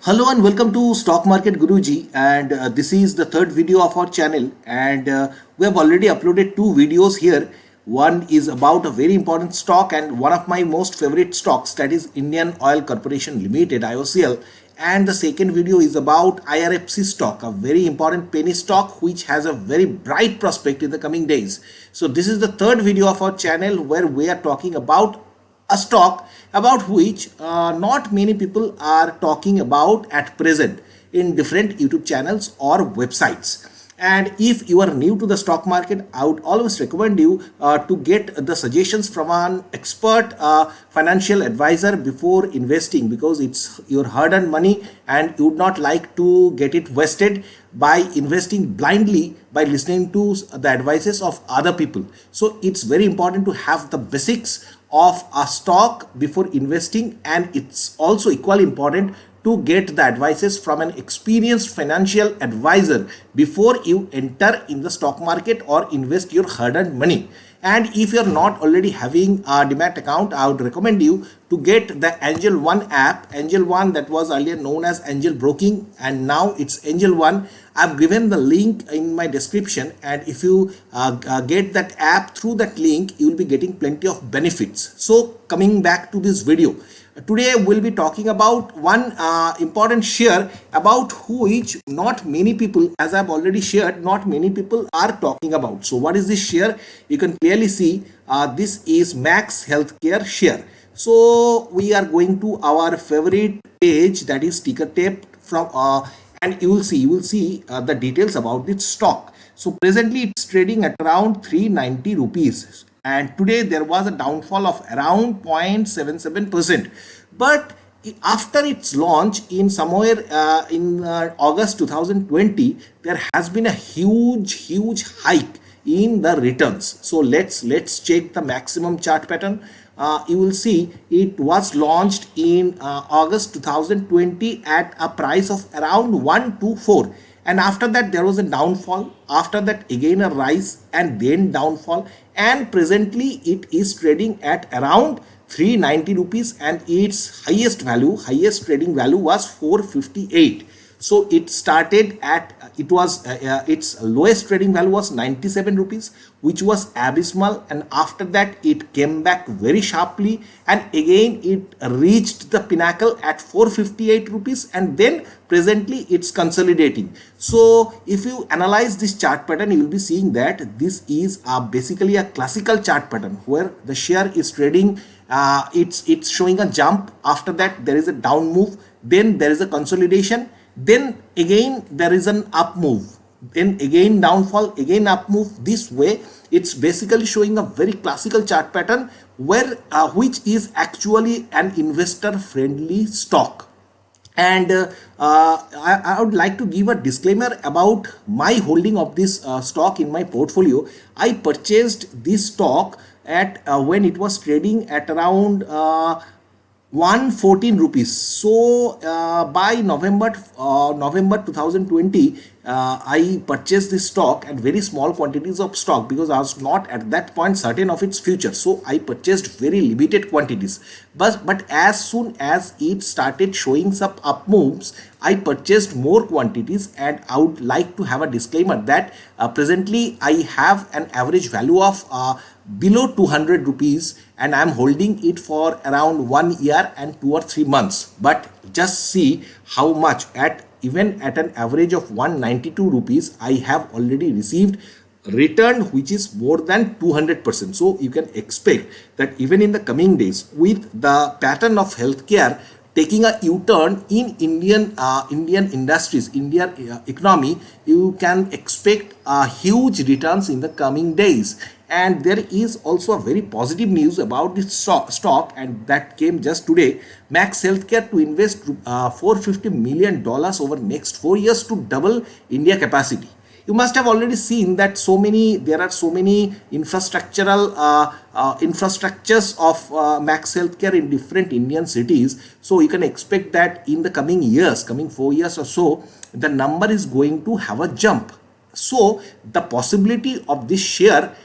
Hello and welcome to Stock Market Guruji, and this is the third video of our channel, and we have already uploaded two videos here. One is about a very important stock and one of my most favorite stocks, that is Indian Oil Corporation Limited, IOCL, and the second video is about IRFC stock, a very important penny stock which has a very bright prospect in the coming days. So this is the third video of our channel where we are talking about a stock about which not many people are talking about at present in different YouTube channels or websites. And if you are new to the stock market, I would always recommend you to get the suggestions from an expert financial advisor before investing, because it's your hard-earned money and you would not like to get it wasted by investing blindly by listening to the advices of other people. So it's very important to have the basics of a stock before investing, and it's also equally important to get the advices from an experienced financial advisor before you enter in the stock market or invest your hard-earned money. And if you're not already having a demat account, I would recommend you to get the Angel One app. Angel One, that was earlier known as Angel Broking, and now it's Angel One. I've given the link in my description, and if you get that app through that link, you will be getting plenty of benefits. So coming back to this video, today we'll be talking about one important share about which not many people, as I've already shared, not many people are talking about. So what is this share? You can clearly see this is Max Healthcare share. So we are going to our favorite page, that is ticker tape from and you will see the details about this stock. So presently it's trading at around 390 rupees, and today there was a downfall of around 0.77%. But after its launch in somewhere in August 2020, there has been a huge hike in the returns. So let's check the maximum chart pattern. You will see it was launched in August 2020 at a price of around 124, and after that there was a downfall, after that again a rise and then downfall, and presently it is trading at around 390 rupees, and its highest trading value was 458. So it started at its lowest trading value was 97 rupees, which was abysmal, and after that it came back very sharply, and again it reached the pinnacle at 458 rupees, and then presently it's consolidating. So if you analyze this chart pattern, you will be seeing that this is basically a classical chart pattern where the share is trading, it's showing a jump, after that there is a down move, then there is a consolidation, then again there is an up move, then again downfall, again up move. This way it's basically showing a very classical chart pattern where which is actually an investor friendly stock. And I would like to give a disclaimer about my holding of this stock in my portfolio. I purchased this stock at when it was trading at around 114 rupees. So by November 2020, I purchased this stock at very small quantities of stock, because I was not at that point certain of its future. So I purchased very limited quantities, but as soon as it started showing some up moves, I purchased more quantities. And I would like to have a disclaimer that presently I have an average value of below 200 rupees, and I am holding it for around 1 year and 2 or 3 months. But just see how much, at even at an average of 192 rupees, I have already received return which is more than 200%. So you can expect that even in the coming days, with the pattern of healthcare taking a U-turn in Indian industries, Indian economy, you can expect huge returns in the coming days. And there is also a very positive news about this stock, and that came just today. Max Healthcare to invest $450 million over next 4 years to double India capacity. You must have already seen that there are so many infrastructural infrastructures of Max Healthcare in different Indian cities. So you can expect that in the coming years, coming 4 years or so, the number is going to have a jump. So the possibility of this share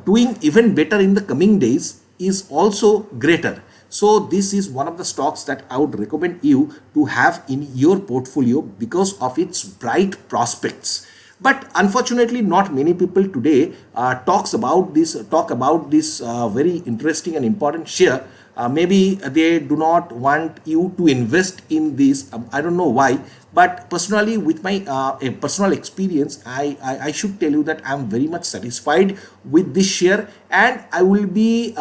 doing even better in the coming days is also greater. So this is one of the stocks that I would recommend you to have in your portfolio because of its bright prospects. But unfortunately, not many people today talk about this very interesting and important share. Maybe they do not want you to invest in this. I don't know why, but personally, with my a personal experience, I should tell you that I'm very much satisfied with this share, and I'll be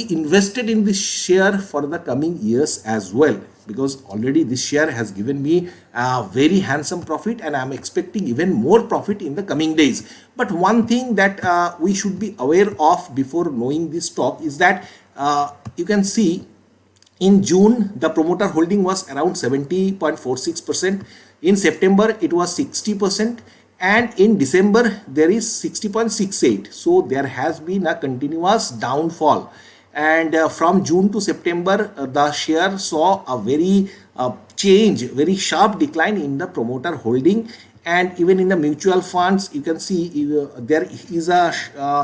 invested in this share for the coming years as well, because already this share has given me a very handsome profit, and I'm expecting even more profit in the coming days. But one thing that we should be aware of before knowing this stock is that you can see in June the promoter holding was around 70.46%. In September it was 60%, and in December there is 60.68. So there has been a continuous downfall, and from June to September the share saw a very sharp decline in the promoter holding. And even in the mutual funds you can see there is a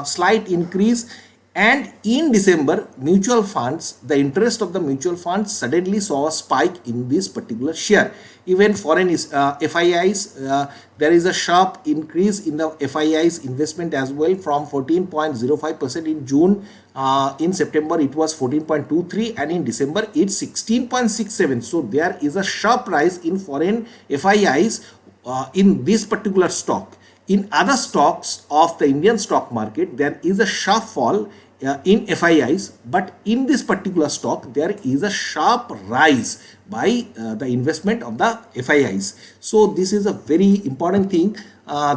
slight increase. And in December, mutual funds, the interest of the mutual funds suddenly saw a spike in this particular share. Even foreign FIIs, there is a sharp increase in the FIIs investment as well, from 14.05% in June. In September, it was 14.23, and in December, it's 16.67. So there is a sharp rise in foreign FIIs in this particular stock. In other stocks of the Indian stock market, there is a sharp fall in FIIs, but in this particular stock there is a sharp rise by the investment of the FIIs. So this is a very important thing.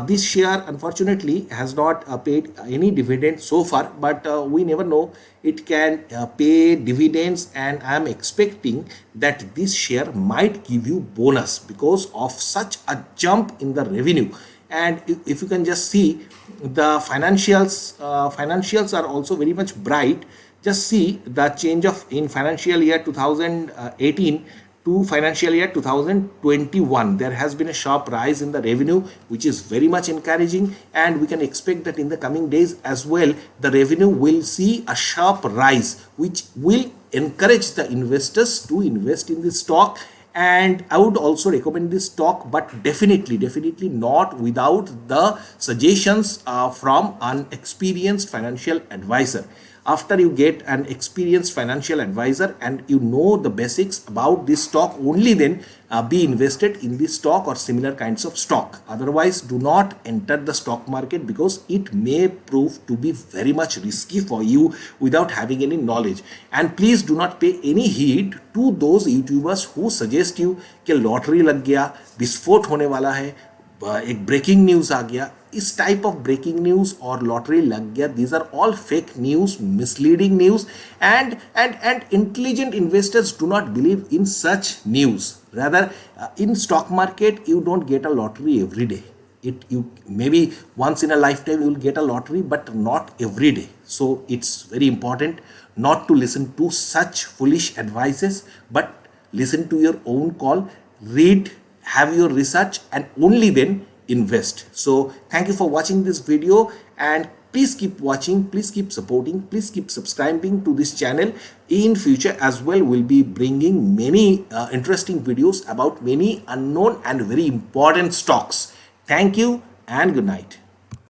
This share unfortunately has not paid any dividend so far, but we never know, it can pay dividends, and I am expecting that this share might give you bonus because of such a jump in the revenue. And if you can just see the financials are also very much bright. Just see the change of in financial year 2018 to financial year 2021, there has been a sharp rise in the revenue, which is very much encouraging, and we can expect that in the coming days as well the revenue will see a sharp rise, which will encourage the investors to invest in this stock. And I would also recommend this stock, but definitely not without the suggestions from an experienced financial advisor. After you get an experienced financial advisor and you know the basics about this stock, only then be invested in this stock or similar kinds of stock. Otherwise, do not enter the stock market, because it may prove to be very much risky for you without having any knowledge. And please do not pay any heed to those YouTubers who suggest you कि lottery लग गया, विस्फोट होने वाला है, एक breaking news आ गया. इस टाइप ऑफ ब्रेकिंग न्यूज और लॉटरी लग गया, these are all fake news, misleading news, and intelligent investors do not believe in such news. Rather, in stock market you don't get a lottery every day. You maybe once in a lifetime you will get a lottery, but not every day. So it's very important not to listen to such foolish advices, but listen to your own call, read, have your research, and only then invest. So thank you for watching this video, and please keep watching, please keep supporting, please keep subscribing to this channel. In future as well, we'll be bringing many interesting videos about many unknown and very important stocks. Thank you and good night.